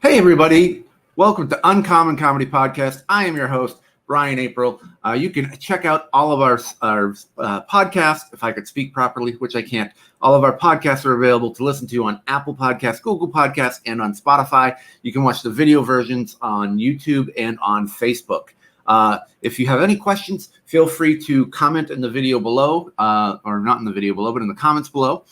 Hey, everybody. Welcome to Uncommon Comedy Podcast. I am your host, Brian April. You can check out all of our podcasts, if I could speak properly, which I can't. All of our podcasts are available to listen to on Apple Podcasts, Google Podcasts, and on Spotify. You can watch the video versions on YouTube and on Facebook. If you have any questions, feel free to comment in the video below, or not in the video below, but in the comments below.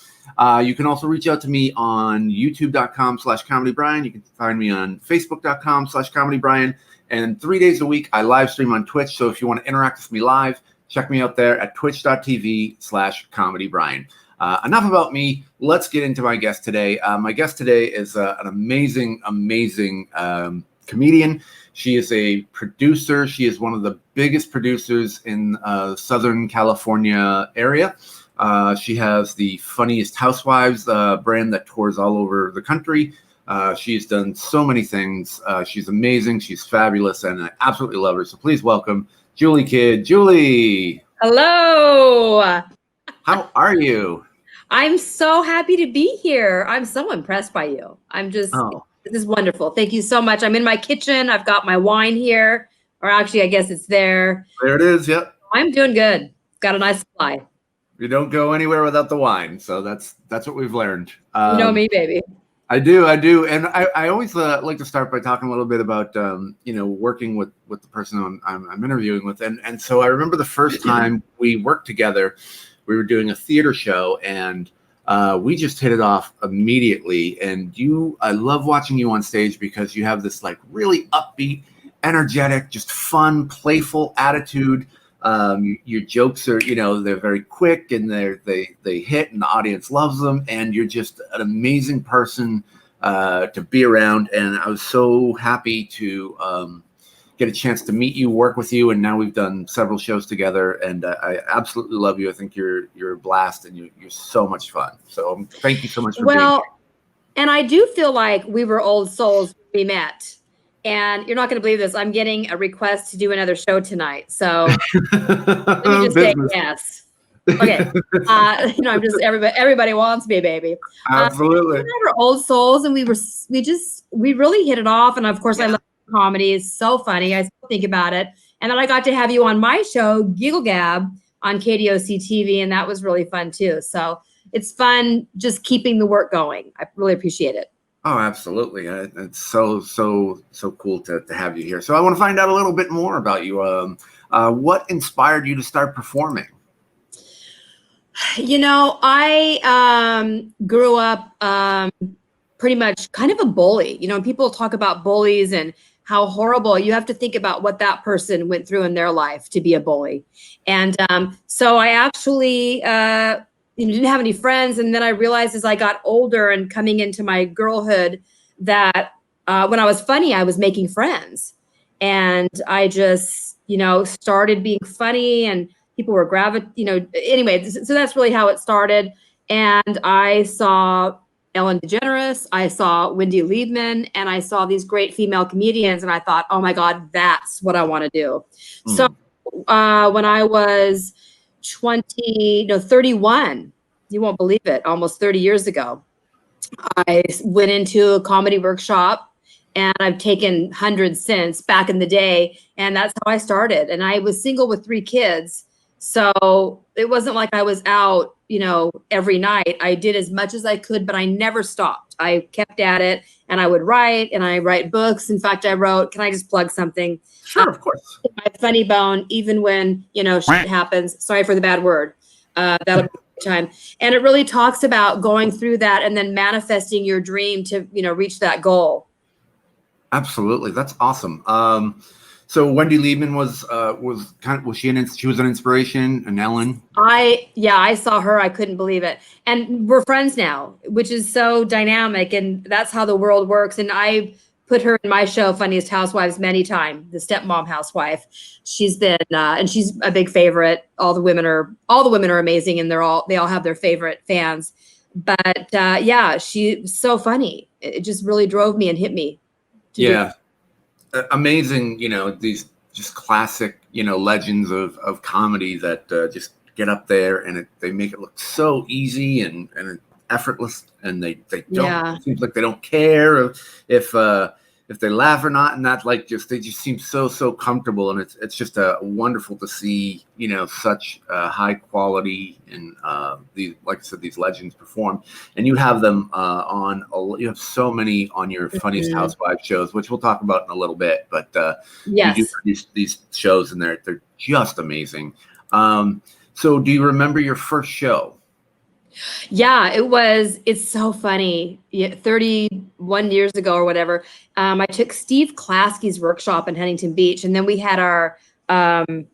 You can also reach out to me on youtube.com/comedybrian. You can find me on facebook.com/comedybrian. And 3 days a week, I live stream on Twitch. So if you want to interact with me live, check me out there at twitch.tv/comedybrian. Enough about me. Let's get into my guest today. My guest today is an amazing comedian. She is a producer. She is one of the biggest producers in Southern California area. She has the Funniest Housewives brand that tours all over the country. She's done so many things. She's amazing. She's fabulous, and I absolutely love her. So please welcome Julie Kidd. Julie. Hello. How are you? I'm so happy to be here. I'm so impressed by you. This is wonderful. Thank you so much. I'm in my kitchen. I've got my wine here, or actually, I guess it's there. There it is. Yep. I'm doing good. Got a nice supply. You don't go anywhere without the wine. So that's what we've learned. You know me, baby. I do. And I always like to start by talking a little bit about, working with the person I'm interviewing with. And so I remember the first time we worked together, we were doing a theater show, and we just hit it off immediately. And I love watching you on stage because you have this like really upbeat, energetic, just fun, playful attitude. Your jokes are, they're very quick and they hit and the audience loves them. And you're just an amazing person to be around. And I was so happy to get a chance to meet you, work with you. And now we've done several shows together, and I absolutely love you. I think you're a blast, and you're so much fun. So thank you so much for being here. And I do feel like we were old souls when we met. And you're not going to believe this. I'm getting a request to do another show tonight. So let me just say yes. Okay. I'm just everybody wants me, baby. Absolutely. We were old souls, and we really hit it off. And of course, I love comedy. It's so funny. I still think about it. And then I got to have you on my show, Giggle Gab, on KDOC TV, and that was really fun too. So it's fun just keeping the work going. I really appreciate it. Oh, absolutely. It's so cool to have you here. So I want to find out a little bit more about you. What inspired you to start performing? I grew up pretty much kind of a bully. People talk about bullies and how horrible. You have to think about what that person went through in their life to be a bully. And so I actually didn't have any friends. And then I realized as I got older and coming into my girlhood that when I was funny, I was making friends. And I just, started being funny, and people were anyway, so that's really how it started. And I saw Ellen DeGeneres, I saw Wendy Liebman, and I saw these great female comedians, and I thought, oh my God, that's what I want to do. So when I was 31, you won't believe it, almost 30 years ago, I went into a comedy workshop, and I've taken hundreds since back in the day. And that's how I started. And I was single with 3 kids. So it wasn't like I was out, every night. I did as much as I could, but I never stopped. I kept at it, and I would write, and I write books. In fact, I wrote, can I just plug something? Sure, of course. My funny bone, even when, shit happens. Sorry for the bad word. That'll be time. And it really talks about going through that and then manifesting your dream to, reach that goal. Absolutely. That's awesome. So Wendy Liebman was she an inspiration, and Ellen? I saw her. I couldn't believe it. And we're friends now, which is so dynamic, and that's how the world works. And I put her in my show, Funniest Housewives, many times, the stepmom housewife. She's been, and she's a big favorite. All the women are amazing, and they all have their favorite fans. But she's so funny. It just really drove me and hit me. Amazing, these just classic, legends of comedy that just get up there, and they make it look so easy and effortless, and they don't. It seems like they don't care if if they laugh or not, and that like just they just seem so comfortable, and it's just wonderful to see, you know, such high quality and these, like I said, these legends perform, and you have them you have so many on your Funniest Housewives shows, which we'll talk about in a little bit, but you do produce these shows, and they're just amazing. So do you remember your first show? Yeah, it's so funny. 31 years ago or whatever, I took Steve Klasky's workshop in Huntington Beach, and then we had our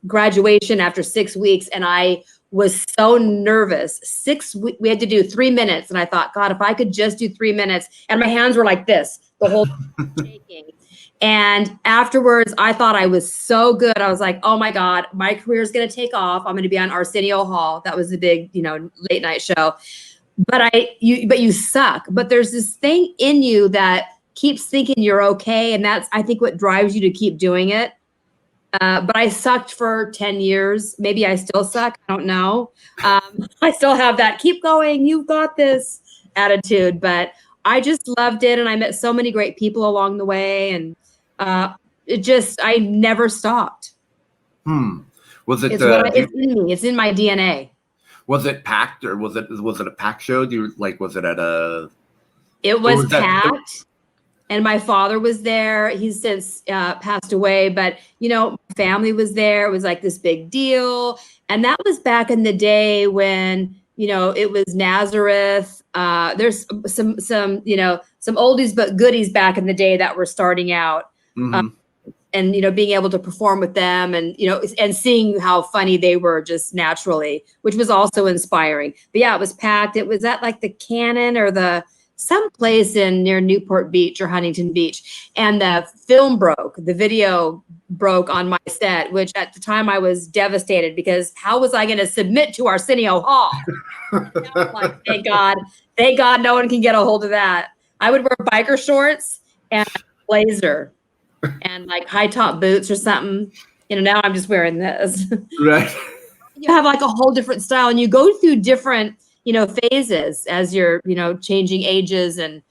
graduation after 6 weeks, and I was so nervous. We had to do 3 minutes, and I thought, God, if I could just do 3 minutes, and my hands were like this, the whole shaking. And afterwards, I thought I was so good. I was like, oh my God, my career is going to take off. I'm going to be on Arsenio Hall. That was the big, you know, late night show. But you suck. But there's this thing in you that keeps thinking you're okay. And that's, I think, what drives you to keep doing it. But I sucked for 10 years. Maybe I still suck. I don't know. I still have that keep going, you've got this attitude. But I just loved it. And I met so many great people along the way. And I never stopped. Was it? It's in me. It's in my DNA. Was it packed, or was it a packed show? Do you like? Was it at a? It was packed, and my father was there. He's since passed away, but you know, family was there. It was like this big deal, and that was back in the day when, you know, it was Nazareth. There's some you know, some oldies but goodies back in the day that were starting out. And, you know, being able to perform with them, and, you know, and seeing how funny they were just naturally, which was also inspiring. But yeah, it was packed. It was at like the Cannon or some place near Newport Beach or Huntington Beach. And the video broke on my set, which at the time I was devastated, because how was I going to submit to Arsenio Hall? Like, thank God no one can get a hold of that. I would wear biker shorts and a blazer and like high top boots or something. You know, now I'm just wearing this. Right. You have like a whole different style, and you go through different, you know, phases as you're, you know, changing ages and,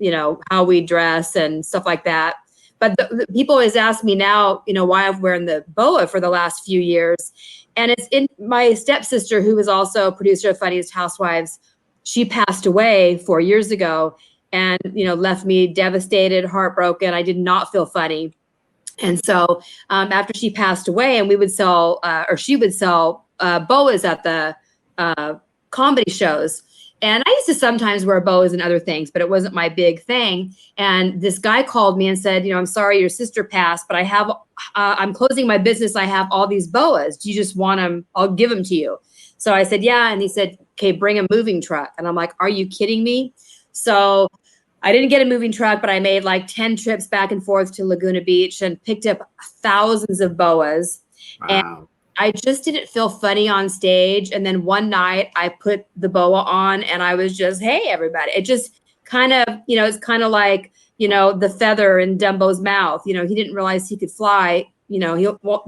you know, how we dress and stuff like that. But the people always ask me now, you know, why I'm wearing the boa for the last few years. And it's in my stepsister, who was also a producer of Funniest Housewives. She passed away 4 years ago, and, you know, left me devastated, heartbroken. I did not feel funny. And so after she passed away, and we would sell, or she would sell boas at the comedy shows. And I used to sometimes wear boas and other things, but it wasn't my big thing. And this guy called me and said, you know, I'm sorry your sister passed, but I'm closing my business. I have all these boas. Do you just want them? I'll give them to you. So I said, yeah. And he said, okay, bring a moving truck. And I'm like, are you kidding me? So I didn't get a moving truck, but I made like 10 trips back and forth to Laguna Beach and picked up thousands of boas. Wow. And I just didn't feel funny on stage. And then one night I put the boa on, and I was just, hey, everybody. It just kind of, you know, it's kind of like, you know, the feather in Dumbo's mouth. You know, he didn't realize he could fly, you know,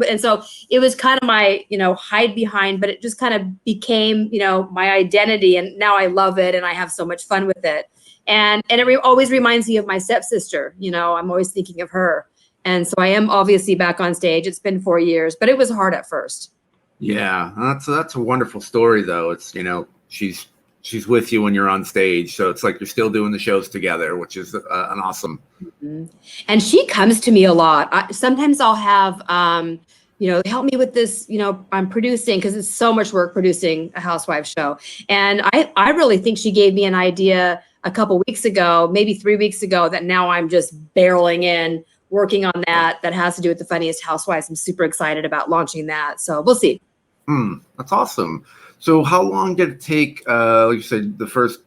and so it was kind of my, you know, hide behind, but it just kind of became, you know, my identity. And now I love it, and I have so much fun with it. And it always reminds me of my stepsister. You know, I'm always thinking of her. And so I am obviously back on stage. It's been 4 years, but it was hard at first. Yeah, that's a wonderful story, though. It's, you know, she's with you when you're on stage, so it's like you're still doing the shows together, which is an awesome. And she comes to me a lot. Sometimes I'll have, you know, help me with this. You know, I'm producing, because it's so much work producing a housewife show. And I really think she gave me an idea a couple weeks ago, maybe 3 weeks ago, that now I'm just barreling in, working on that has to do with the Funniest Housewives. I'm super excited about launching that. So we'll see. That's awesome. So how long did it take? Like you said,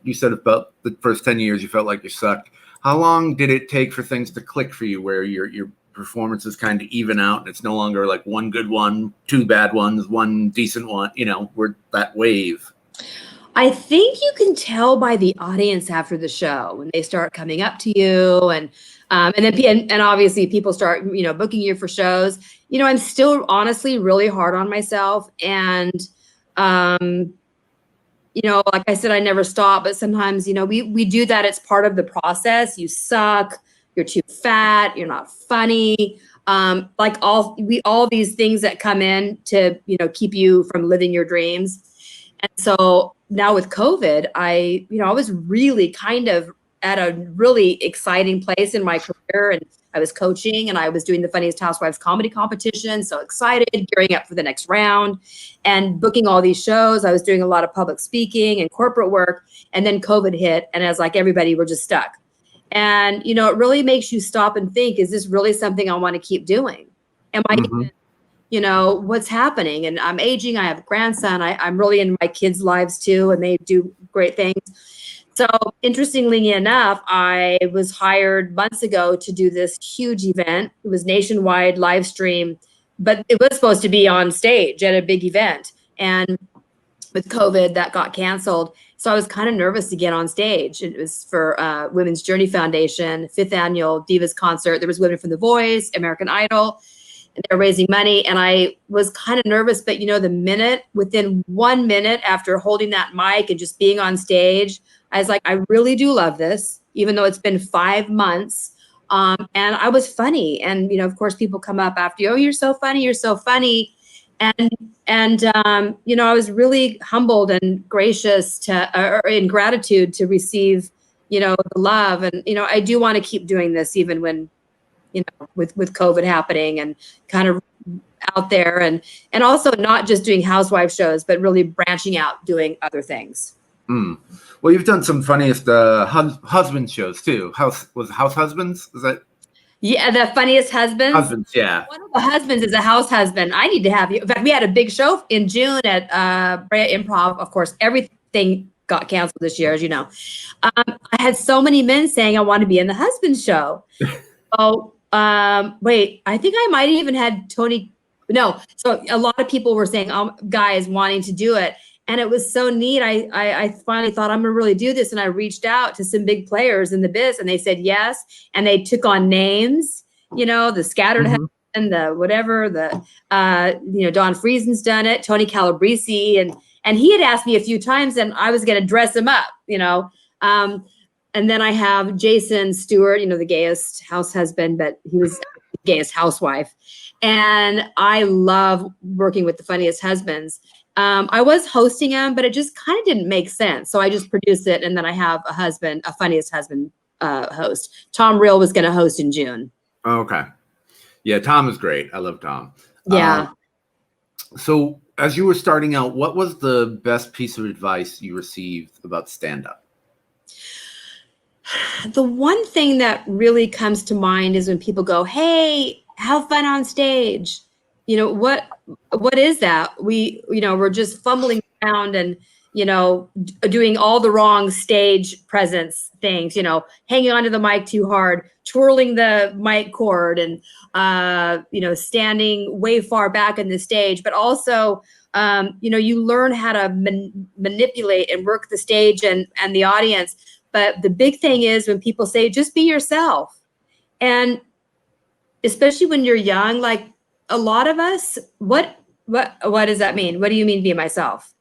you said about the first 10 years, you felt like you sucked. How long did it take for things to click for you, where your performances kind of even out, and it's no longer like one good one, two bad ones, one decent one, you know, we're that wave? I think you can tell by the audience after the show when they start coming up to you, and then obviously people start, you know, booking you for shows. You know, I'm still honestly really hard on myself, and you know, like I said, I never stop. But sometimes, you know, we do that. It's part of the process. You suck. you're too fat, you're not funny. Like all these things that come in to, keep you from living your dreams. And so now with COVID, I was really kind of at a really exciting place in my career, and I was coaching and I was doing the Funniest Housewives comedy competition. So excited, gearing up for the next round and booking all these shows. I was doing a lot of public speaking and corporate work. And then COVID hit. And as like everybody, we're just stuck. And, it really makes you stop and think, is this really something I want to keep doing? Am I even, what's happening? And I'm aging. I have a grandson. I'm really in my kids' lives too, and they do great things. So interestingly enough, I was hired months ago to do this huge event. It was nationwide live stream, but it was supposed to be on stage at a big event. And with COVID, that got canceled. So I was kind of nervous to get on stage. It was for Women's Journey Foundation, 5th annual Divas concert. There was women from The Voice, American Idol, and they're raising money. And I was kind of nervous, but within 1 minute after holding that mic and just being on stage, I was like, I really do love this, even though it's been 5 months. And I was funny. And, of course, people come up after you, oh, you're so funny, you're so funny. And I was really humbled and gracious or in gratitude to receive, the love. And, I do want to keep doing this even when, with COVID happening and kind of out there and also not just doing housewife shows, but really branching out, doing other things. Well, you've done some funniest husband shows too. House Husbands? Is that? Yeah, the Funniest Husbands. Husbands, yeah. One of the husbands is a house husband. I need to have you. In fact, we had a big show in June at Brea Improv. Of course, everything got canceled this year, as you know. I had so many men saying I want to be in the husband show. Wait, I think I might have even had Tony. No, so a lot of people were saying, guys wanting to do it. And it was so neat. I finally thought, I'm going to really do this. And I reached out to some big players in the biz and they said yes. And they took on names, the Scattered Husband, the whatever, Don Friesen's done it, Tony Calabrese. And he had asked me a few times and I was going to dress him up, and then I have Jason Stewart, the gayest house husband, but he was the gayest housewife. And I love working with the Funniest Husbands. I was hosting them, but it just kind of didn't make sense. So I just produced it. And then I have a Funniest Husband host. Tom Reel was going to host in June. Oh, okay. Yeah, Tom is great. I love Tom. Yeah. So as you were starting out, what was the best piece of advice you received about stand-up? The one thing that really comes to mind is when people go, hey, have fun on stage. What is that? We're just fumbling around and, doing all the wrong stage presence things, hanging onto the mic too hard, twirling the mic cord and, standing way far back in the stage, but also, you learn how to manipulate and work the stage and the audience. But the big thing is when people say, just be yourself. And especially when you're young, like a lot of us, what does that mean? What do you mean be myself?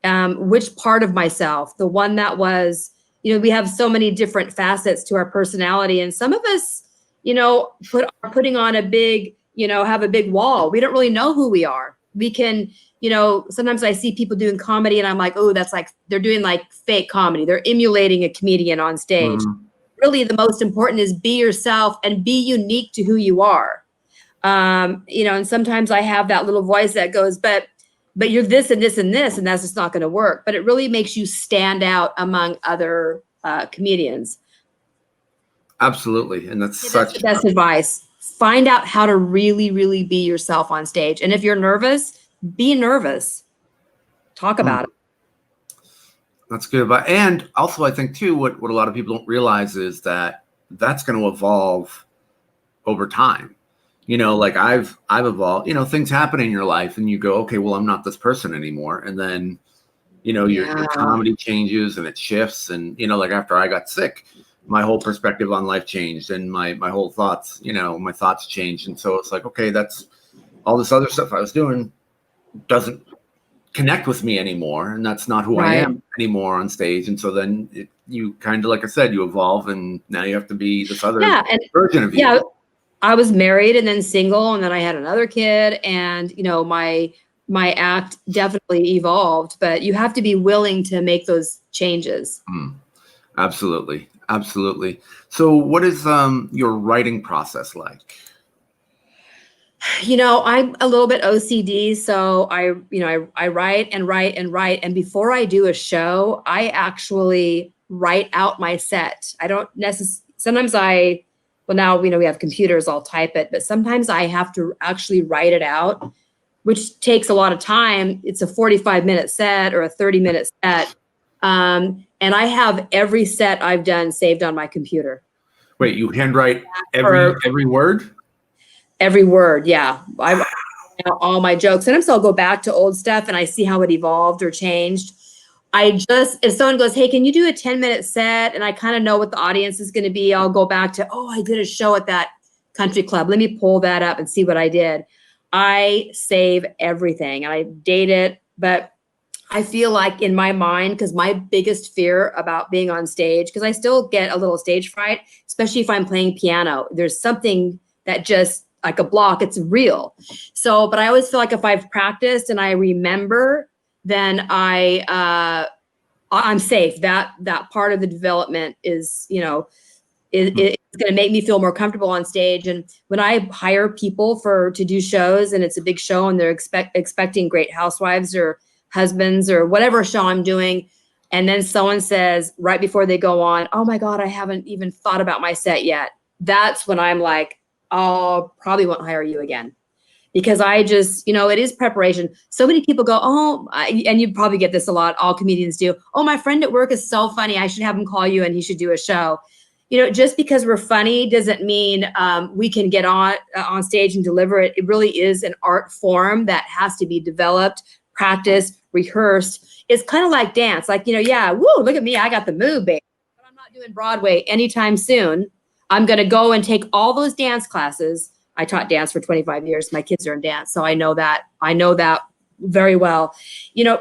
Which part of myself? The one that was, we have so many different facets to our personality. And some of us, are putting on a big, have a big wall. We don't really know who we are. We can, sometimes I see people doing comedy and I'm like, oh, that's like, they're doing like fake comedy. They're emulating a comedian on stage. Really, the most important is be yourself and be unique to who you are. And sometimes I have that little voice that goes, but you're this and this and this, and that's just not going to work. But it really makes you stand out among other comedians. Absolutely. And that's the best advice. Find out how to really, really be yourself on stage. And if you're nervous, be nervous. Talk about it. That's good advice. And also, I think, too, what a lot of people don't realize is that that's going to evolve over time. Like I've evolved, things happen in your life and you go, okay, well, I'm not this person anymore. And then, your comedy changes and it shifts. And, like after I got sick, my whole perspective on life changed and my whole thoughts, my thoughts changed. And so it's like, okay, that's all this other stuff I was doing doesn't connect with me anymore. And that's not who I am anymore on stage. And so then it you kind of, like I said, you evolve, and now you have to be this other and version of you. yeah, I was married and then single, and then I had another kid, and my act definitely evolved, but you have to be willing to make those changes. Absolutely. Absolutely. So what is your writing process like? I'm a little bit OCD, so I write and write and write, and before I do a show, I actually write out my set. I don't sometimes now we have computers, I'll type it, but sometimes I have to actually write it out, which takes a lot of time. It's a 45-minute set or a 30-minute set. And I have every set I've done saved on my computer. Wait, you handwrite every word? Every word, yeah. I write out all my jokes. Sometimes I'll go back to old stuff and I see how it evolved or changed. If someone goes, hey, can you do a 10-minute set? And I kind of know what the audience is going to be, I'll go back to, I did a show at that country club. Let me pull that up and see what I did. I save everything and I date it, but I feel like in my mind, because my biggest fear about being on stage, because I still get a little stage fright, especially if I'm playing piano, there's something that just like a block, it's real. So, but I always feel like if I've practiced and I remember, then I'm safe. That part of the development is, it's going to make me feel more comfortable on stage. And when I hire people to do shows and it's a big show and they're expecting great housewives or husbands or whatever show I'm doing, and then someone says right before they go on, oh my God, I haven't even thought about my set yet. That's when I'm like, I'll probably won't hire you again. Because I just, it is preparation. So many people go, and you probably get this a lot, all comedians do. Oh, my friend at work is so funny. I should have him call you and he should do a show. Just because we're funny doesn't mean we can get on stage and deliver it. It really is an art form that has to be developed, practiced, rehearsed. It's kind of like dance. Like, look at me. I got the move, babe. But I'm not doing Broadway anytime soon. I'm going to go and take all those dance classes. I taught dance for 25 years. My kids are in dance. So I know that very well.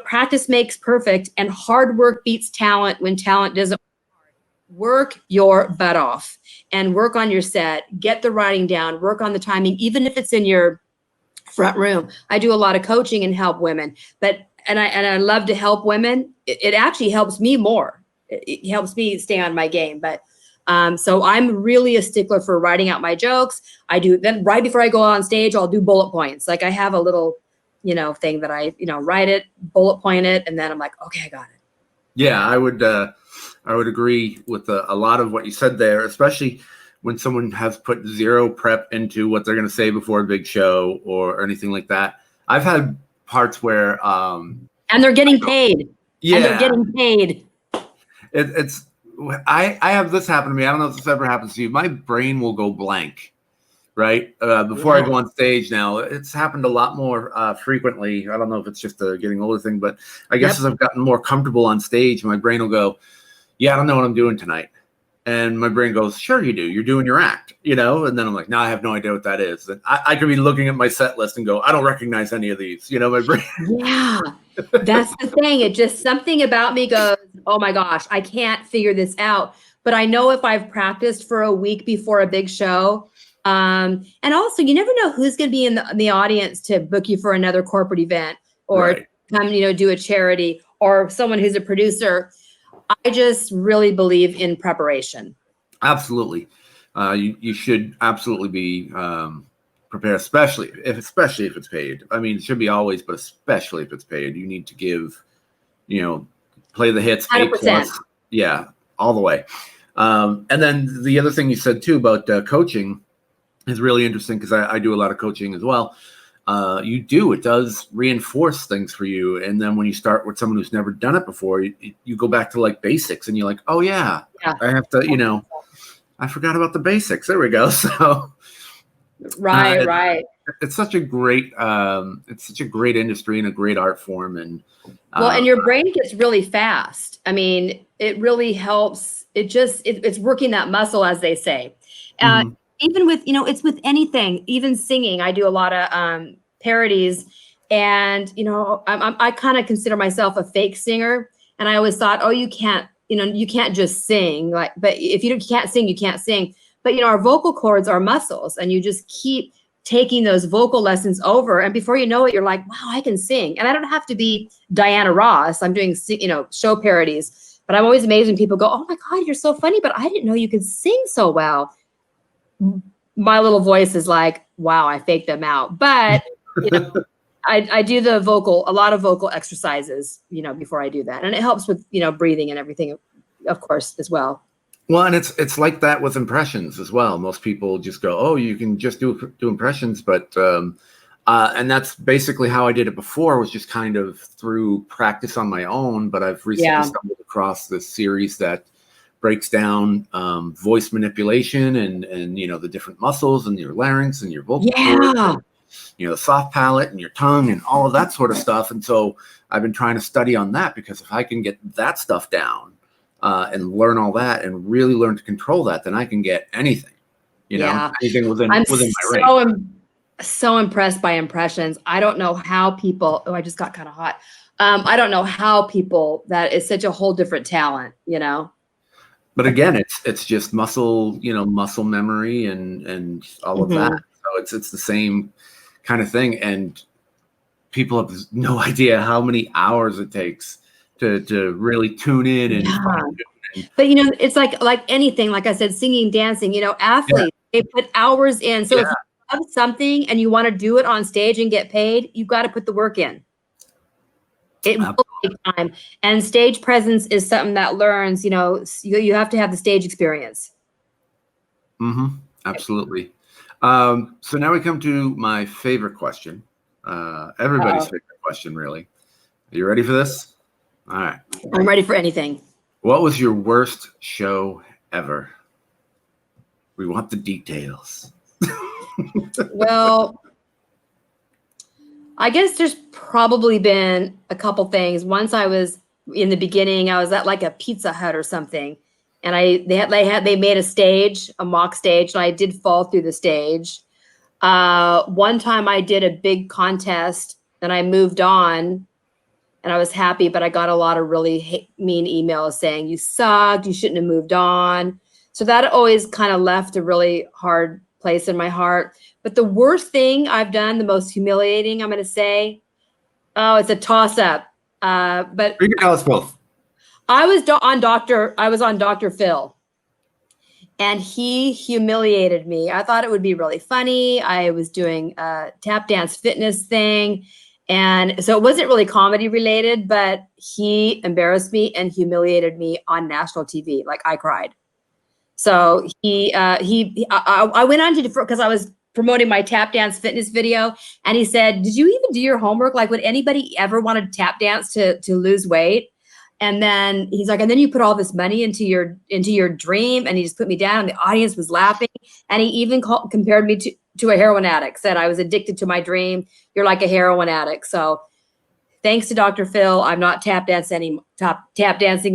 Practice makes perfect, and hard work beats talent when talent doesn't work your butt off and work on your set, get the writing down, work on the timing, even if it's in your front room. I do a lot of coaching and help women, and I love to help women. It actually helps me more. It helps me stay on my game. But so I'm really a stickler for writing out my jokes. I do then right before I go on stage, I'll do bullet points. Like I have a little, thing that I, write it, bullet point it, and then I'm like, okay, I got it. Yeah, I would agree with a lot of what you said there, especially when someone has put zero prep into what they're going to say before a big show or anything like that. I've had parts where and they're getting paid. Yeah, and they're getting paid. I have this happen to me. I don't know if this ever happens to you. My brain will go blank, right? Before I go on stage now. It's happened a lot more frequently. I don't know if it's just a getting older thing, but I guess as I've gotten more comfortable on stage, my brain will go, yeah, I don't know what I'm doing tonight. And my brain goes, sure you do. You're doing your act, And then I'm like, no, I have no idea what that is. And I could be looking at my set list and go, I don't recognize any of these, my brain. Yeah, that's the thing. It just, something about me goes, oh my gosh, I can't figure this out. But I know if I've practiced for a week before a big show, and also you never know who's going to be in the audience to book you for another corporate event or come, do a charity, or someone who's a producer. I just really believe in preparation. Absolutely. You should absolutely be prepared, especially if it's paid. I mean, it should be always, but especially if it's paid. You need to give, play the hits, 100%. Yeah, all the way. And then the other thing you said too about coaching is really interesting, because I do a lot of coaching as well. It does reinforce things for you. And then when you start with someone who's never done it before, you go back to like basics, and you're like, oh yeah. I have to, I forgot about the basics. There we go. So right. It's such a great industry and a great art form. And and your brain gets really fast. I mean, it really helps. It's working that muscle, as they say. Even with, it's with anything, even singing. I do a lot of parodies, and, I kind of consider myself a fake singer. And I always thought, oh, you can't you can't just sing, like, but if you can't sing, you can't sing. But, our vocal cords are muscles, and you just keep taking those vocal lessons over. And before you know it, you're like, wow, I can sing. And I don't have to be Diana Ross. I'm doing, show parodies, but I'm always amazed when people go, oh my God, you're so funny, but I didn't know you could sing so well. My little voice is like, wow, I faked them out. But, I do a lot of vocal exercises, before I do that. And it helps with, breathing and everything, of course, as well. Well, and it's like that with impressions as well. Most people just go, oh, you can just do impressions. But and that's basically how I did it before, was just kind of through practice on my own. But I've recently stumbled across this series that breaks down voice manipulation and the different muscles and your larynx and your vocal cords. And, the soft palate and your tongue and all of that sort of stuff. And so I've been trying to study on that, because if I can get that stuff down and learn all that and really learn to control that, then I can get anything, anything within my range. I'm so impressed by impressions. I don't know how people, I just got kind of hot. I don't know how people, that is such a whole different talent, But again, it's just muscle memory and all of that. So it's the same kind of thing, and people have no idea how many hours it takes to really tune in and but it's like anything, like I said, singing, dancing, athletes, they put hours in. So if you love something and you want to do it on stage and get paid, you've got to put the work in. It will take time, and stage presence is something that learns, you have to have the stage experience. Absolutely. So now we come to my favorite question. Everybody's favorite question, really. Are you ready for this? All right. I'm ready for anything. What was your worst show ever? We want the details. Well, I guess there's probably been a couple things. Once I was in the beginning, I was at like a Pizza Hut or something, and they made a stage, a mock stage, and I did fall through the stage. One time I did a big contest and I moved on, and I was happy, but I got a lot of really mean emails saying you sucked, you shouldn't have moved on. So that always kind of left a really hard place in my heart. But the worst thing I've done, the most humiliating, I'm going to say, it's a toss up. But you can tell us both. I was on Dr. Phil, and he humiliated me. I thought it would be really funny. I was doing a tap dance fitness thing, and so it wasn't really comedy related, but he embarrassed me and humiliated me on national TV. Like, I cried. So I went on to, because I was promoting my tap dance fitness video, and he said, did you even do your homework? Like, would anybody ever want to tap dance to lose weight? And then he's like, and then you put all this money into your dream, and he just put me down, and the audience was laughing. And he even compared me to a heroin addict, said I was addicted to my dream. You're like a heroin addict. So thanks to Dr. Phil, I'm not tap dancing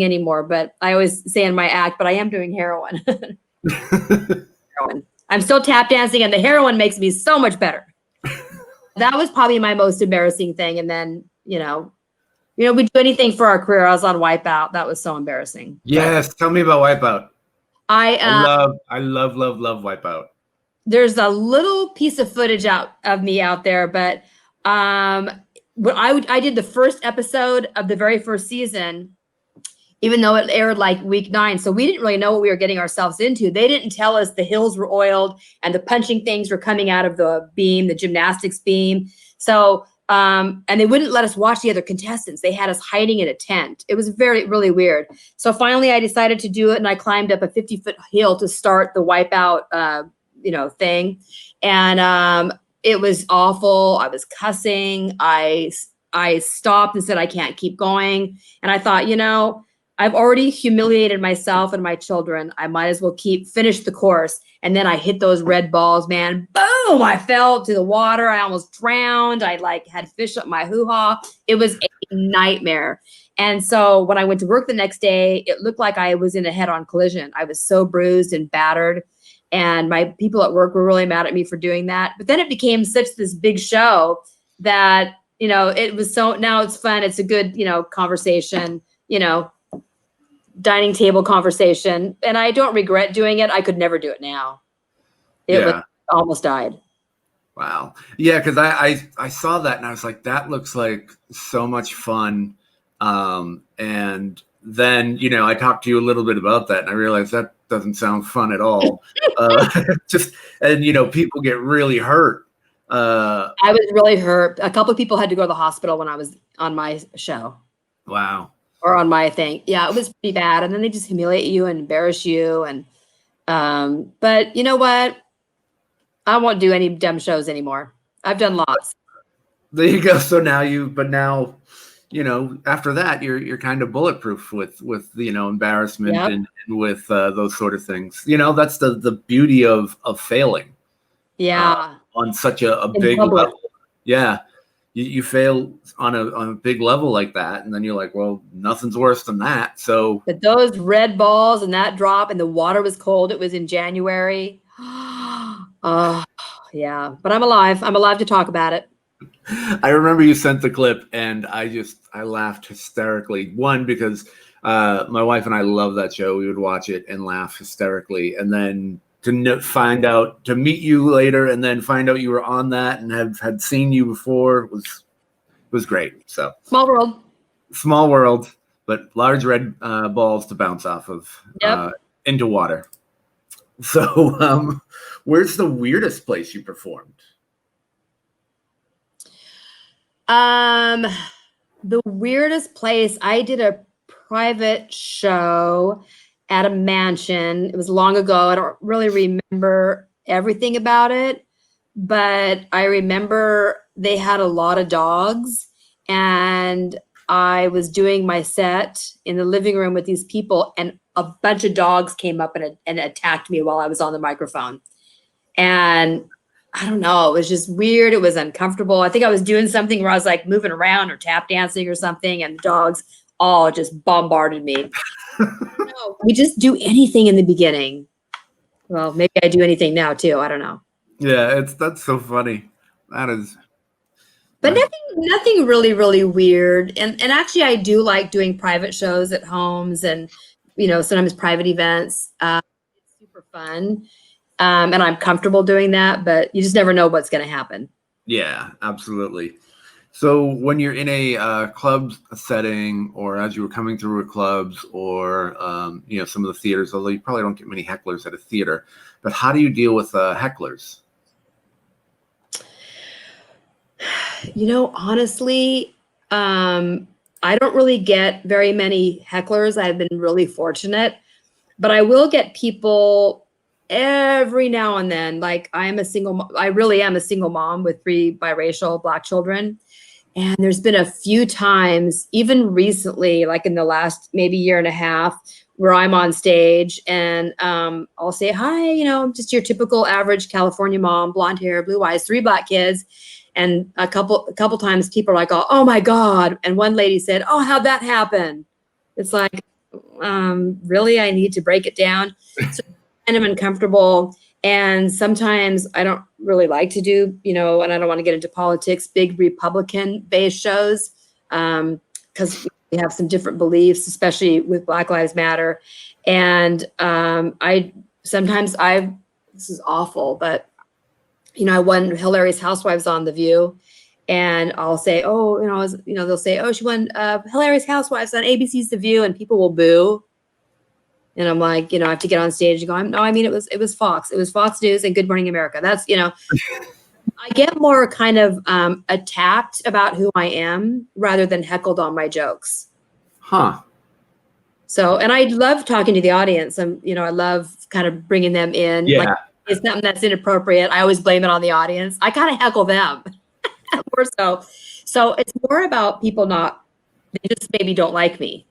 anymore, but I always say in my act, but I am doing heroin. Heroin. I'm still tap dancing, and the heroin makes me so much better. That was probably my most embarrassing thing. And then, we do anything for our career. I was on Wipeout. That was so embarrassing. Yes, tell me about Wipeout. I love Wipeout. There's a little piece of footage of me out there, but when I did the first episode of the very first season, even though it aired like week 9. So we didn't really know what we were getting ourselves into. They didn't tell us the hills were oiled and the punching things were coming out of the beam, the gymnastics beam. So, and they wouldn't let us watch the other contestants. They had us hiding in a tent. It was really weird. So finally I decided to do it, and I climbed up a 50-foot hill to start the Wipeout, thing. And it was awful. I was cussing. I stopped and said, I can't keep going. And I thought, I've already humiliated myself and my children. I might as well finish the course. And then I hit those red balls, man. Boom! I fell to the water. I almost drowned. I had fish up my hoo-ha. It was a nightmare. And so when I went to work the next day, it looked like I was in a head-on collision. I was so bruised and battered. And my people at work were really mad at me for doing that. But then it became this big show that, it was now it's fun. It's a good, conversation, dining table conversation, and I don't regret doing it. I could never do it now. It was almost died. Wow. Yeah, because I saw that and I was like, that looks like so much fun. And then, you know, I talked to you a little bit about that and I realized that doesn't sound fun at all. And, you know, people get really hurt. I was really hurt. A couple of people had to go to the hospital when I was on my show. Wow. Or on my thing. Yeah, it was pretty bad. And then they just humiliate you and embarrass you. And, but you know what? I won't do any dumb shows anymore. I've done lots. There you go. So now now, you know, after that, you're kind of bulletproof with you know, embarrassment and with those sort of things. You know, that's the beauty of failing. Yeah. On such a big level. Yeah. You fail on a big level like that, and then you're like, well, nothing's worse than that. So, but those red balls and that drop, and the water was cold. It was in January. Yeah. But I'm alive. I'm alive to talk about it. I remember you sent the clip, and I laughed hysterically. One, because my wife and I love that show. We would watch it and laugh hysterically, and then to meet you later and then find out you were on that and had seen you before was great. So small world, but large red balls to bounce off of into water. So where's the weirdest place you performed? The weirdest place, I did a private show at a mansion. It was long ago. I don't really remember everything about it, but I remember they had a lot of dogs, and I was doing my set in the living room with these people, and a bunch of dogs came up and attacked me while I was on the microphone. And I don't know, it was just weird. It was uncomfortable. I think I was doing something where I was like moving around or tap dancing or something, and the dogs all just bombarded me. No, we just do anything in the beginning. Well, maybe I do anything now too. I don't know. Yeah, that's so funny. That is. But nothing really, really weird. And actually, I do like doing private shows at homes, and you know, sometimes private events. It's super fun, and I'm comfortable doing that. But you just never know what's going to happen. Yeah, absolutely. So when you're in a club setting, or as you were coming through clubs, or you know, some of the theaters, although you probably don't get many hecklers at a theater, but how do you deal with hecklers? You know, honestly, I don't really get very many hecklers. I've been really fortunate, but I will get people every now and then. Like I really am a single mom with 3 biracial Black children. And there's been a few times, even recently, like in the last maybe year and a half, where I'm on stage and I'll say, hi, you know, I'm just your typical average California mom, blonde hair, blue eyes, 3 Black kids. And a couple times people are like, oh my God. And one lady said, oh, how'd that happen? It's like, really, I need to break it down. So kind of uncomfortable. And sometimes I don't really like to do, you know, and I don't want to get into politics, big Republican-based shows, because we have some different beliefs, especially with Black Lives Matter. And this is awful, but, you know, I won Hilarious Housewives on The View, and I'll say, oh, you know, they'll say, oh, she won Hilarious Housewives on ABC's The View, and people will boo. And I'm like, you know, I have to get on stage and go, no, I mean, it was Fox. It was Fox News and Good Morning America. That's, you know, I get more kind of attacked about who I am rather than heckled on my jokes. Huh. So, and I love talking to the audience. You know, I love kind of bringing them in. Yeah. Like, it's something that's inappropriate, I always blame it on the audience. I kind of heckle them more so. So it's more about people they just maybe don't like me.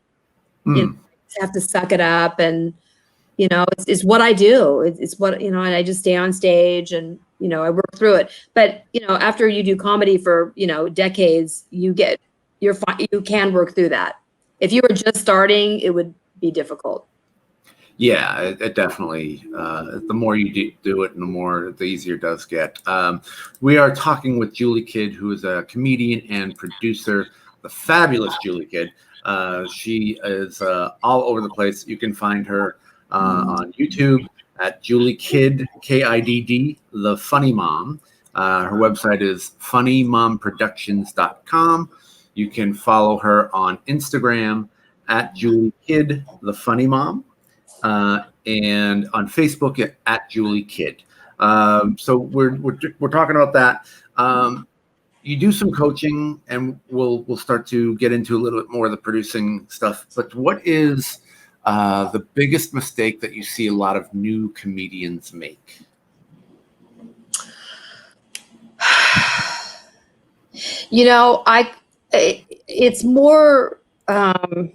You know, have to suck it up, and you know, it's what I do. It's what, you know, and I just stay on stage and, you know, I work through it. But, you know, after you do comedy for, you know, decades, you can work through that. If you were just starting, it would be difficult. Yeah, it definitely, the more you do it, and the easier it does get. We are talking with Julie Kidd, who is a comedian and producer. the fabulous Julie Kidd. She is all over the place. You can find her on YouTube at Julie Kidd, Kidd, the Funny Mom. Her website is funnymomproductions.com. You can follow her on Instagram at Julie Kidd, the Funny Mom, and on Facebook at Julie Kidd. So we're talking about that. You do some coaching, and we'll start to get into a little bit more of the producing stuff. But what is the biggest mistake that you see a lot of new comedians make? You know, it's more, I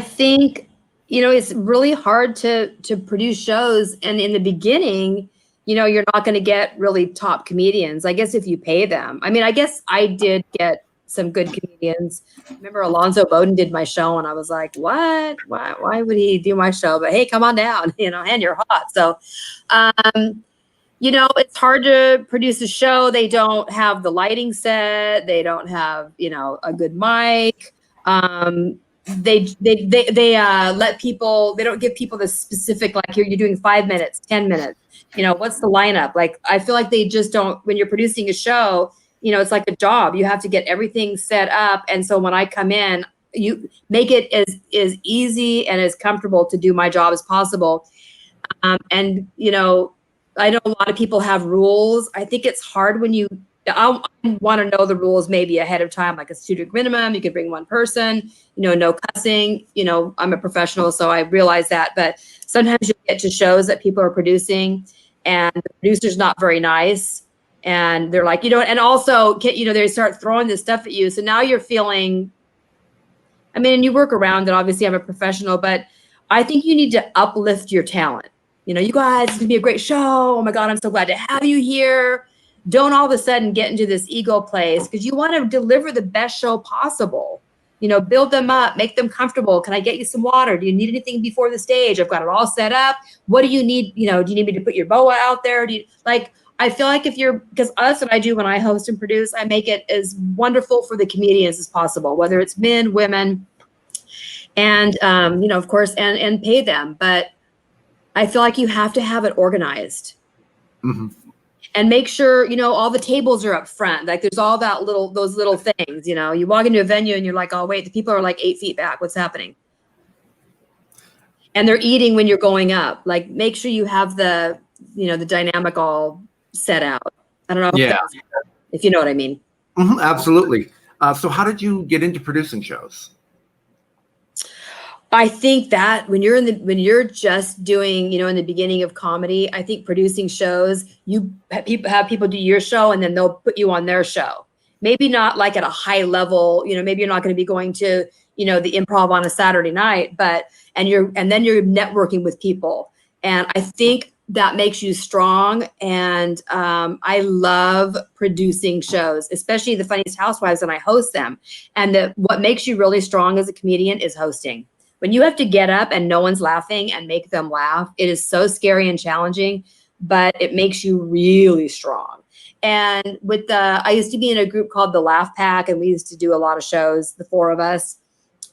think, you know, it's really hard to produce shows. And in the beginning, you know, you're not going to get really top comedians, I guess, if you pay them. I mean, I guess I did get some good comedians. I remember Alonzo Bowden did my show and I was like, what? Why would he do my show? But hey, come on down, you know, and you're hot. So, you know, it's hard to produce a show. They don't have the lighting set. They don't have, you know, a good mic. They let people, they don't give people the specific, like you're doing 5 minutes, 10 minutes, you know, what's the lineup? Like, I feel like they just don't, when you're producing a show, you know, it's like a job. You have to get everything set up. And so when I come in, you make it as easy and as comfortable to do my job as possible. And, you know, I know a lot of people have rules. I think it's hard when I want to know the rules maybe ahead of time, like a 2-drink minimum. You could bring one person, you know, no cussing. You know, I'm a professional, so I realize that. But sometimes you get to shows that people are producing and the producer's not very nice. And they're like, you know, and also, you know, they start throwing this stuff at you. So now you're feeling, I mean, you work around it. Obviously, I'm a professional, but I think you need to uplift your talent. You know, you guys, it's gonna be a great show. Oh my God, I'm so glad to have you here. Don't all of a sudden get into this ego place, because you want to deliver the best show possible. You know, build them up, make them comfortable. Can I get you some water? Do you need anything before the stage? I've got it all set up. What do you need? You know, do you need me to put your boa out there? Do you, like, I feel like because that's what I do when I host and produce, I make it as wonderful for the comedians as possible, whether it's men, women, and, you know, of course, and pay them. But I feel like you have to have it organized. Mm-hmm. And make sure, you know, all the tables are up front. Like there's all those little things, you know, you walk into a venue and you're like, oh wait, the people are like 8 feet back. What's happening? And they're eating when you're going up. Like make sure you have the, you know, the dynamic all set out. I don't know. Yeah. If you know what I mean. Mm-hmm, absolutely. So how did you get into producing shows? I think that when you're just doing, you know, in the beginning of comedy, I think producing shows, you have people do your show and then they'll put you on their show. Maybe not like at a high level, you know, maybe you're not going to be going to, you know, the Improv on a Saturday night, but, and then you're networking with people. And I think that makes you strong. And I love producing shows, especially the Funniest Housewives, and I host them. And what makes you really strong as a comedian is hosting. When you have to get up and no one's laughing and make them laugh, it is so scary and challenging, but it makes you really strong. And I used to be in a group called the Laugh Pack, and we used to do a lot of shows, the 4 of us.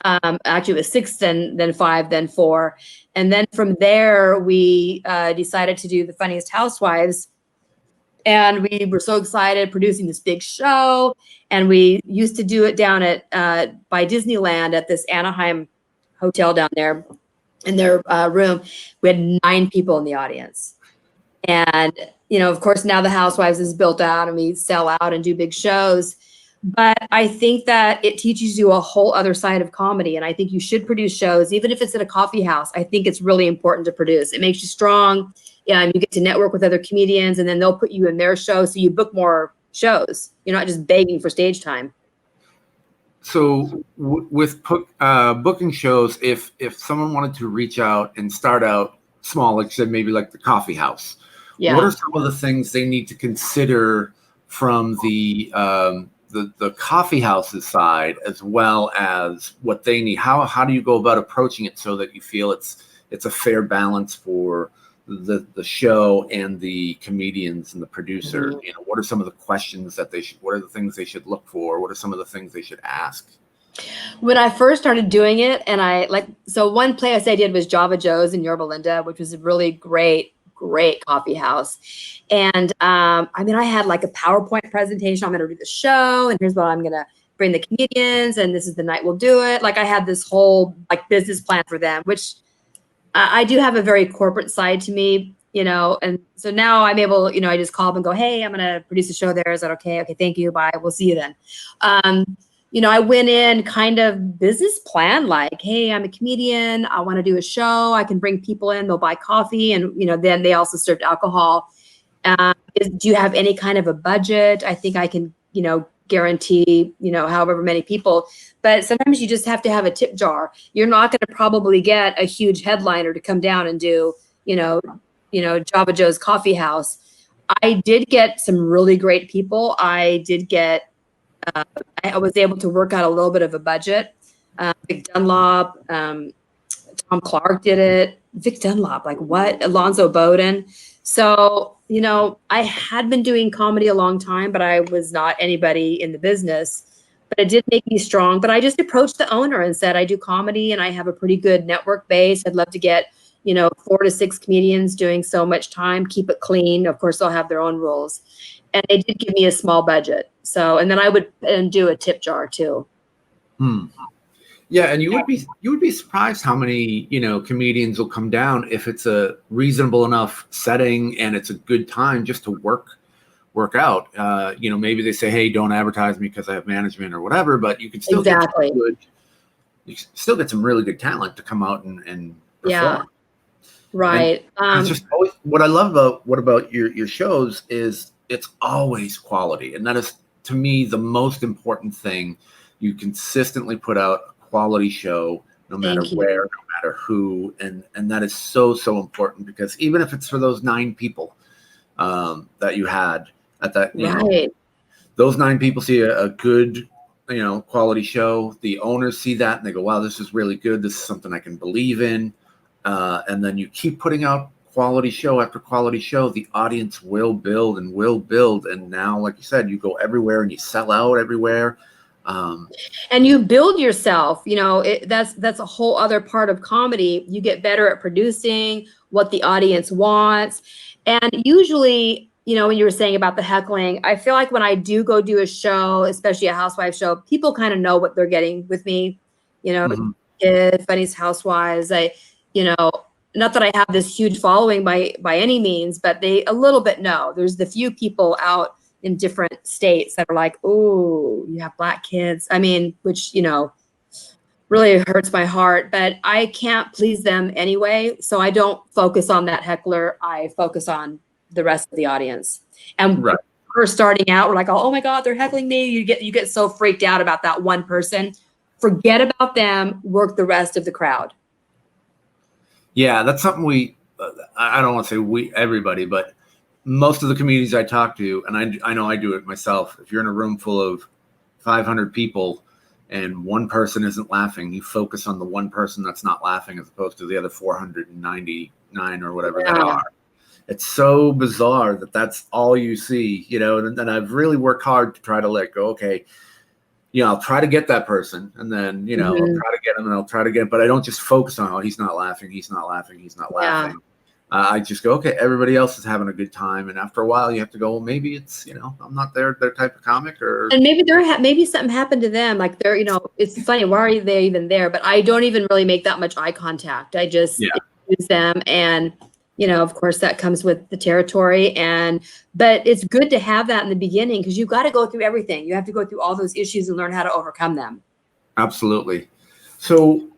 Actually, it was 6, then 5, then 4. And then from there, we decided to do the Funniest Housewives. And we were so excited producing this big show. And we used to do it down at by Disneyland at this Anaheim hotel down there in their room. We had 9 people in the audience. And, you know, of course, now the Housewives is built out and we sell out and do big shows. But I think that it teaches you a whole other side of comedy. And I think you should produce shows, even if it's at a coffee house. I think it's really important to produce. It makes you strong. You get to network with other comedians, and then they'll put you in their show. So you book more shows. You're not just begging for stage time. So with booking shows, if someone wanted to reach out and start out small, like you said, maybe like the coffee house, what are some of the things they need to consider from the coffee house's side, as well as what they need? How do you go about approaching it so that you feel it's a fair balance for the show and the comedians and the producer? Mhm. You know, what are some of the questions that they should? What are the things they should look for? What are some of the things they should ask? When I first started doing it, and so one place I did was Java Joe's in Yorba Linda, which was a really great coffee house. And I mean, I had like a PowerPoint presentation. I'm going to do the show, and here's what I'm going to bring the comedians, and this is the night we'll do it. Like I had this whole like business plan for them, which I do have a very corporate side to me, you know, and so now I'm able, you know, I just call them and go, hey, I'm going to produce a show there. Is that okay? Okay, thank you. Bye. We'll see you then. You know, I went in kind of business plan, like, hey, I'm a comedian. I want to do a show. I can bring people in. They'll buy coffee. And, you know, then they also served alcohol. Do you have any kind of a budget? I think I can, you know, guarantee, you know, however many people. But sometimes you just have to have a tip jar. You're not going to probably get a huge headliner to come down and do, you know, Java Joe's Coffee House. I did get some really great people. I did get I was able to work out a little bit of a budget. Vic Dunlop, Tom Clark did it. Vic Dunlop, like what? Alonzo Bowden. So, you know, I had been doing comedy a long time, but I was not anybody in the business. But it did make me strong. But I just approached the owner and said, I do comedy and I have a pretty good network base. I'd love to get, you know, 4 to 6 comedians doing so much time, keep it clean. Of course, they'll have their own rules. And they did give me a small budget. So, and then I would do a tip jar too. Yeah, and you would be surprised how many, you know, comedians will come down if it's a reasonable enough setting and it's a good time just to work out. You know, maybe they say, hey, don't advertise me because I have management or whatever, but you can still get some really good talent to come out and perform. Yeah. Right. And it's just always what I love about your shows is it's always quality, and that is to me the most important thing. You consistently put out a quality show, no matter where, no matter who, and that is so important, because even if it's for those 9 people that you had at that, you know, those 9 people see a good, you know, quality show. The owners see that and they go, wow, this is really good. This is something I can believe in. And then you keep putting out quality show after quality show, the audience will build and will build. And now, like you said, you go everywhere and you sell out everywhere. And you build yourself, you know, that's a whole other part of comedy. You get better at producing what the audience wants. And usually, you know, when you were saying about the heckling, I feel like when I do go do a show, especially a housewife show, people kind of know what they're getting with me, you know, Funniest Housewives. You know, not that I have this huge following by any means, but they a little bit know. There's the few people out in different states that are like, oh, you have Black kids. I mean, which, you know, really hurts my heart, but I can't please them anyway. So I don't focus on that heckler. I focus on the rest of the audience. And first starting out, we're like, oh my God, they're heckling me. You get so freaked out about that one person. Forget about them, work the rest of the crowd. Yeah, that's something I don't want to say everybody, but most of the comedians I talk to, and I know I do it myself, if you're in a room full of 500 people and one person isn't laughing, you focus on the one person that's not laughing as opposed to the other 499 or whatever they are. It's so bizarre that that's all you see, you know, and I've really worked hard to try to let go, okay, you know, I'll try to get that person, and then, you know, I'll try to get him, and I'll try to get, but I don't just focus on, oh, he's not laughing. I just go, okay, everybody else is having a good time, and after a while, you have to go, well, maybe it's, you know, I'm not their type of comic, or and maybe maybe something happened to them, like they're, you know, it's funny, why are they even there? But I don't even really make that much eye contact. I just use them, and you know, of course, that comes with the territory. But it's good to have that in the beginning, because you've got to go through everything. You have to go through all those issues and learn how to overcome them. Absolutely. So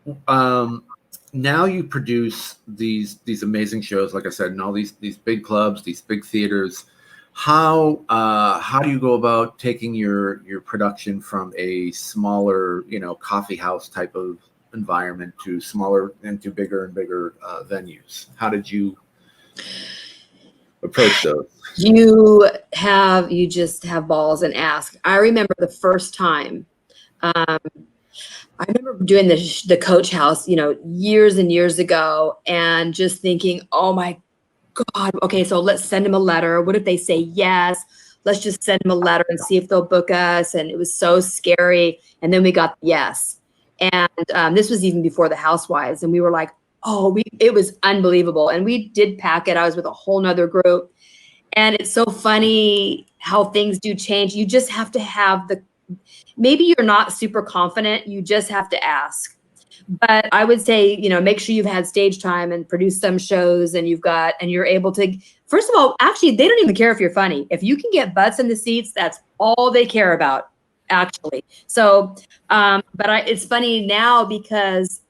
now you produce these amazing shows, like I said, in all these big clubs, these big theaters. How do you go about taking your production from a smaller, you know, coffee house type of environment to smaller and to bigger and bigger venues? How did you approach those? You just have balls and ask. I remember the first time. I remember doing the Coach House, you know, years and years ago, and just thinking, oh my God, okay, so let's send them a letter. What if they say yes? Let's just send them a letter and see if they'll book us. And it was so scary. And then we got the yes. And this was even before the Housewives. And we were like, oh, it was unbelievable. And we did pack it. I was with a whole nother group. And it's so funny how things do change. You just have to have maybe you're not super confident. You just have to ask. But I would say, make sure you've had stage time and produced some shows and you're able to, first of all, actually, they don't even care if you're funny. If you can get butts in the seats, that's all they care about, actually. So, it's funny now because,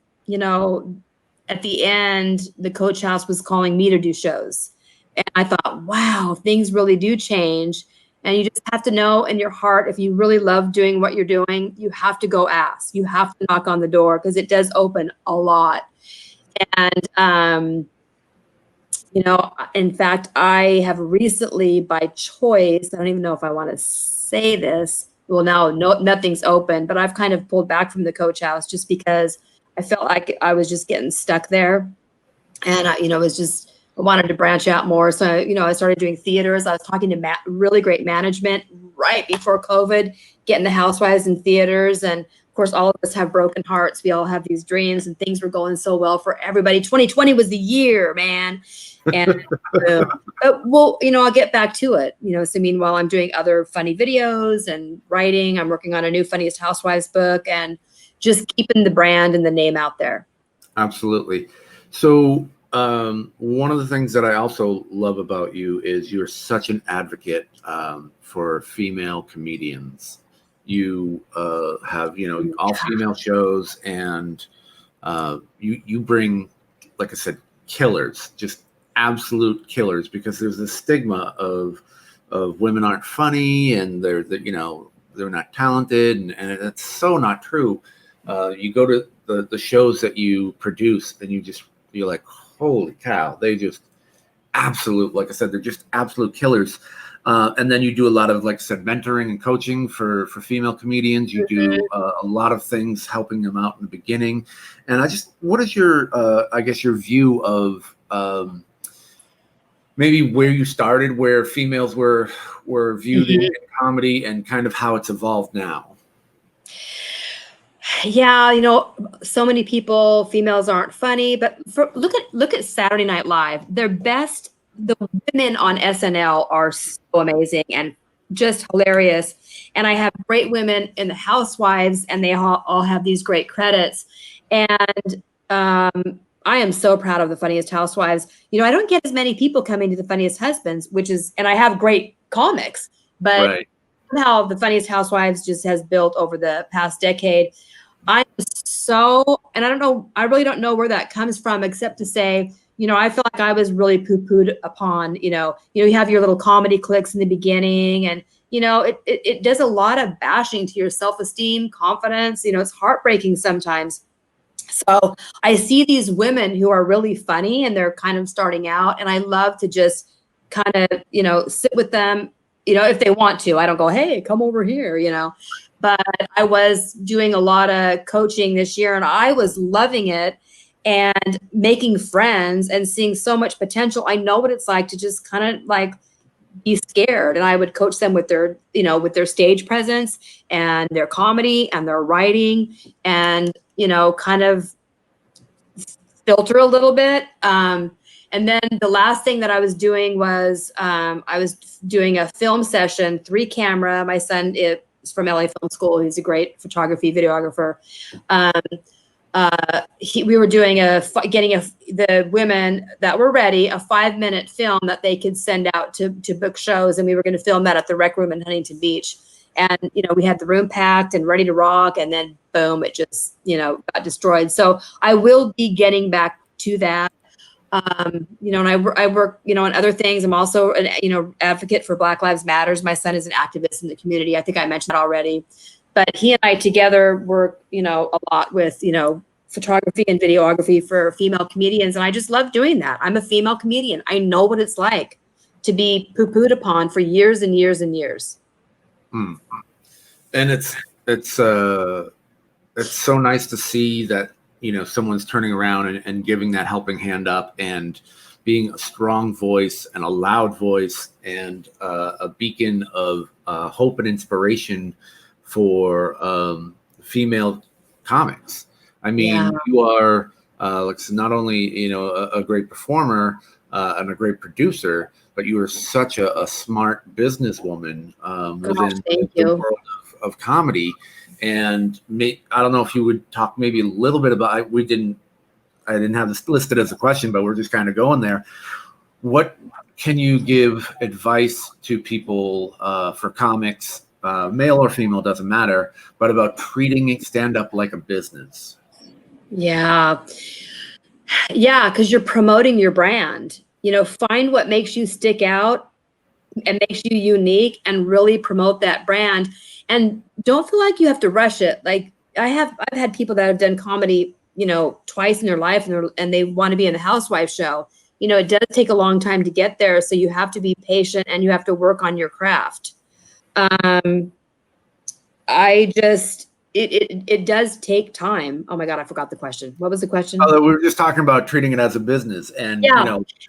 at the end, the Coach House was calling me to do shows. And I thought, wow, things really do change. And you just have to know in your heart, if you really love doing what you're doing, you have to go ask. You have to knock on the door because it does open a lot. And, in fact, I have recently, by choice, I don't even know if I want to say this. Well, now nothing's open, but I've kind of pulled back from the Coach House just because I felt like I was just getting stuck there. And, it was just, I wanted to branch out more. So, I started doing theaters. I was talking to really great management right before COVID, getting the Housewives in theaters. And of course, all of us have broken hearts. We all have these dreams and things were going so well for everybody. 2020 was the year, man. And, well, I'll get back to it. So meanwhile, I'm doing other funny videos and writing. I'm working on a new Funniest Housewives book and just keeping the brand and the name out there. Absolutely. So, one of the things that I also love about you is you're such an advocate for female comedians. You have, all female shows, and you bring, like I said, killers, just absolute killers, because there's this stigma of women aren't funny and they're not talented, and it's so not true. You go to the shows that you produce, and you're like, holy cow, they just like I said, they're just absolute killers. And then you do a lot of, like I said, mentoring and coaching for female comedians. You do a lot of things helping them out in the beginning. And what is your, your view of maybe where you started, where females were viewed in comedy, and kind of how it's evolved now? Yeah, so many people, females aren't funny, but look at Saturday Night Live. The women on SNL are so amazing and just hilarious. And I have great women in the Housewives, and they all have these great credits. And I am so proud of the Funniest Housewives. I don't get as many people coming to the Funniest Husbands, and I have great comics, but right. Somehow the Funniest Housewives just has built over the past decade. And I don't know, I really don't know where that comes from, except to say, I feel like I was really poo-pooed upon. You have your little comedy clicks in the beginning, and it does a lot of bashing to your self-esteem, confidence. It's heartbreaking sometimes. So I see these women who are really funny and they're kind of starting out, and I love to just kind of sit with them, if they want to. I don't go, hey, come over here, but I was doing a lot of coaching this year, and I was loving it and making friends and seeing so much potential. I know what it's like to just kind of like be scared. And I would coach them with their, with their stage presence and their comedy and their writing, and, kind of filter a little bit. And then the last thing that I was doing was I was doing a film session, 3-camera. My son is from LA Film School. He's a great photography, videographer. We were doing the women that were ready, a 5-minute film that they could send out to book shows. And we were going to film that at the Rec Room in Huntington Beach. And, we had the room packed and ready to rock. And then boom, it just, got destroyed. So I will be getting back to that. And I work, on other things. I'm also an, advocate for Black Lives Matters. My son is an activist in the community. I think I mentioned that already, but he and I together work, a lot with, photography and videography for female comedians. And I just love doing that. I'm a female comedian. I know what it's like to be poo-pooed upon for years and years and years. And it's so nice to see that, someone's turning around and giving that helping hand up. And being a strong voice and a loud voice and a beacon of hope and inspiration for female comics. I mean, Yeah. you are not only a great performer and a great producer, but you are such a smart businesswoman within Thank the you. world of comedy. And I don't know if you would talk maybe a little bit about. I didn't have this listed as a question, but we're just kind of going there. What can you give advice to people for comics, male or female, doesn't matter, but about treating stand-up like a business? Yeah. Yeah, because you're promoting your brand. Find what makes you stick out and makes you unique and really promote that brand. And don't feel like you have to rush it. Like I've had people that have done comedy, twice in their life and they want to be in the housewife show. It does take a long time to get there. So you have to be patient and you have to work on your craft. I just, it does take time. Oh my God, I forgot the question. What was the question? We were just talking about treating it as a business. And,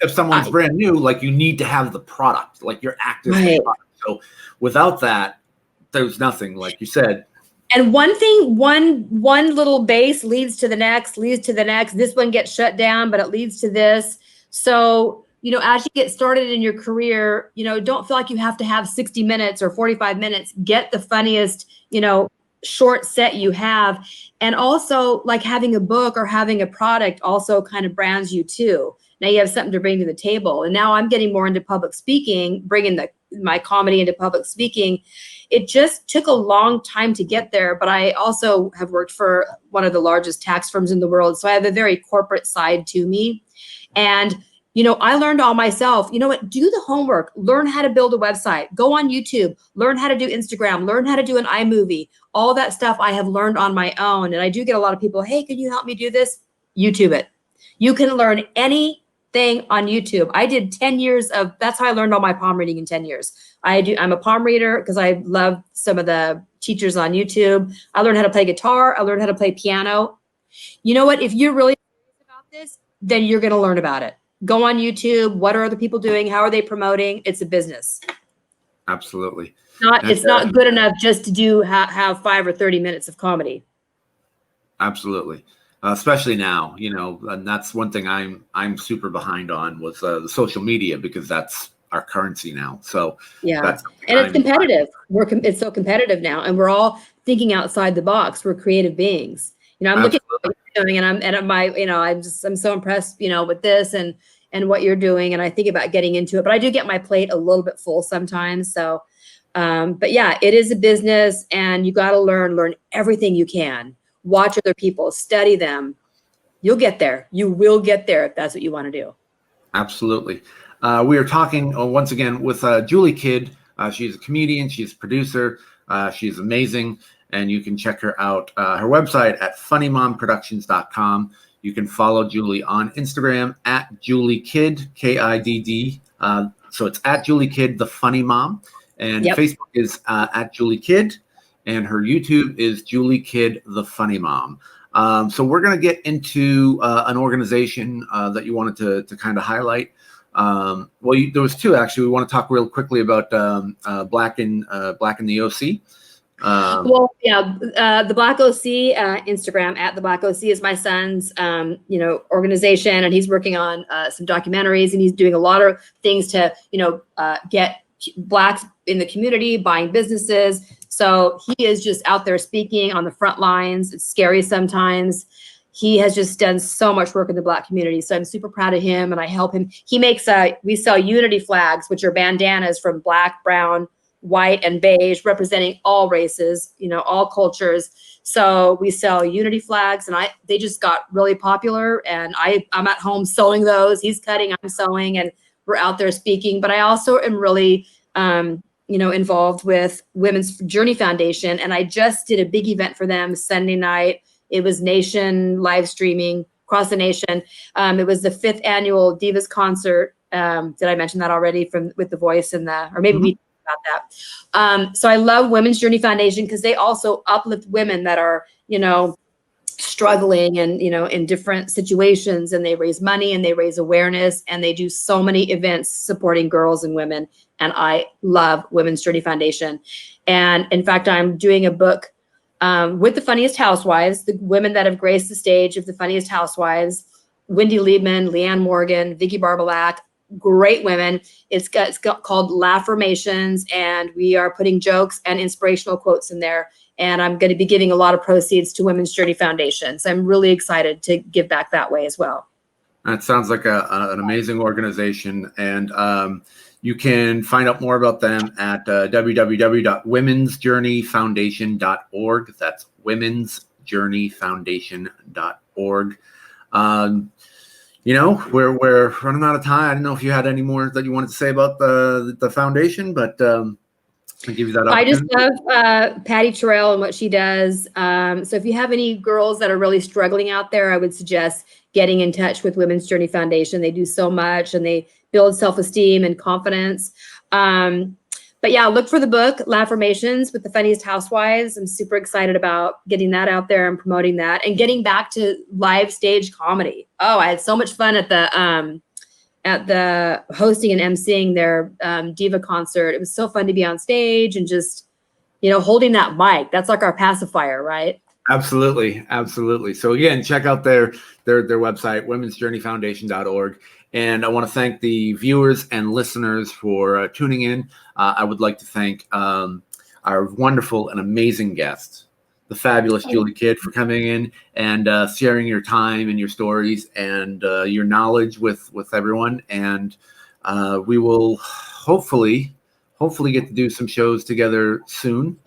if someone's brand new, like you need to have the product, like your active product. So without that, there's nothing, like you said. And one thing, one little base leads to the next, This one gets shut down, but it leads to this. So, as you get started in your career, don't feel like you have to have 60 minutes or 45 minutes. Get the funniest, short set you have. And also, like having a book or having a product also kind of brands you too. Now you have something to bring to the table. And now I'm getting more into public speaking, bringing my comedy into public speaking. It just took a long time to get there, but I also have worked for one of the largest tax firms in the world. So I have a very corporate side to me. And, I learned all myself. You know what? Do the homework, learn how to build a website, go on YouTube, learn how to do Instagram, learn how to do an iMovie. All that stuff I have learned on my own. And I do get a lot of people, hey, can you help me do this? YouTube it. You can learn anything on YouTube. I did 10 years that's how I learned all my palm reading in 10 years. I'm a palm reader because I love some of the teachers on YouTube. I learned how to play guitar. I learned how to play piano. You know what? If you're really serious about this, then you're going to learn about it. Go on YouTube. What are other people doing? How are they promoting? It's a business. Absolutely. It's not good enough just to do have 5 or 30 minutes of comedy. Absolutely. Especially now, and that's one thing I'm super behind on was the social media, because that's our currency now. So yeah, and it's competitive. It's so competitive now, and we're all thinking outside the box. We're creative beings. I'm looking at what you're doing, I'm so impressed, with this and what you're doing, and I think about getting into it. But I do get my plate a little bit full sometimes. So, but yeah, it is a business, and you got to learn everything you can. Watch other people, study them. You'll get there. You will get there if that's what you want to do. Absolutely. We are talking once again with Julie Kidd. She's a comedian. She's a producer. She's amazing. And you can check her out, her website at funnymomproductions.com. You can follow Julie on Instagram at Julie Kidd, Kidd. So it's at Julie Kidd, the funny mom. And Facebook is at Julie Kidd. And her YouTube is Julie Kidd, the funny mom. So we're going to get into an organization that you wanted to kind of highlight. There was two, actually. We want to talk real quickly about Black in the OC. The Black OC Instagram at the Black OC is my son's organization, and he's working on some documentaries, and he's doing a lot of things to get Blacks in the community, buying businesses. So he is just out there speaking on the front lines. It's scary sometimes. He has just done so much work in the Black community. So I'm super proud of him, and I help him. He makes we sell unity flags, which are bandanas from Black, brown, white, and beige, representing all races, all cultures. So we sell unity flags, and they just got really popular, and I'm at home sewing those. He's cutting, I'm sewing, and we're out there speaking. But I also am really involved with Women's Journey Foundation, and I just did a big event for them Sunday night. It was nation live streaming across the nation. It was the 5th annual Divas concert. Did I mention that already with the voice or maybe we talked about that. So I love Women's Journey Foundation because they also uplift women that are, struggling and, you know, in different situations, and they raise money and they raise awareness, and they do so many events supporting girls and women. And I love Women's Journey Foundation. And in fact, I'm doing a book with the funniest housewives, the women that have graced the stage of the funniest housewives: Wendy Liebman, Leanne Morgan, Vicky Barbalack, great women. It's called Laffirmations, and we are putting jokes and inspirational quotes in there. And I'm going to be giving a lot of proceeds to Women's Journey Foundation. So I'm really excited to give back that way as well. That sounds like an amazing organization. And you can find out more about them at www.womensjourneyfoundation.org. That's womensjourneyfoundation.org. You know, we're running out of time. I don't know if you had any more that you wanted to say about the foundation, but I'll give you that opportunity. I just love Patty Terrell and what she does. So if you have any girls that are really struggling out there, I would suggest getting in touch with Women's Journey Foundation. They do so much, and they build self-esteem and confidence. But yeah, look for the book, Laffirmations with the Funniest Housewives. I'm super excited about getting that out there and promoting that, and getting back to live stage comedy. Oh, I had so much fun at the hosting and emceeing their diva concert. It was so fun to be on stage and just, you know, holding that mic. That's like our pacifier, right? Absolutely. Absolutely. So again, check out their website, womensjourneyfoundation.org. And I want to thank the viewers and listeners for tuning in. I would like to thank our wonderful and amazing guest, the fabulous Julie Kidd, for coming in and sharing your time and your stories and your knowledge with everyone. And we will hopefully get to do some shows together soon.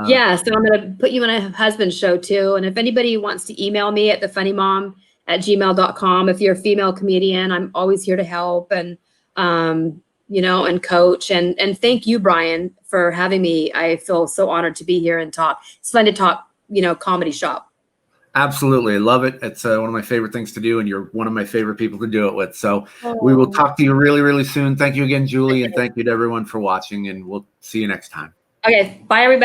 Yeah, so I'm going to put you on a husband show too. And if anybody wants to email me at thefunnymom@gmail.com, if you're a female comedian, I'm always here to help and, you know, and coach. And thank you, Brian, for having me. I feel so honored to be here and talk. It's fun to talk, you know, comedy shop. Absolutely. I love it. It's one of my favorite things to do, and you're one of my favorite people to do it with. So we will talk to you really, really soon. Thank you again, Julie, and thank you to everyone for watching, and we'll see you next time. Okay. Bye, everybody.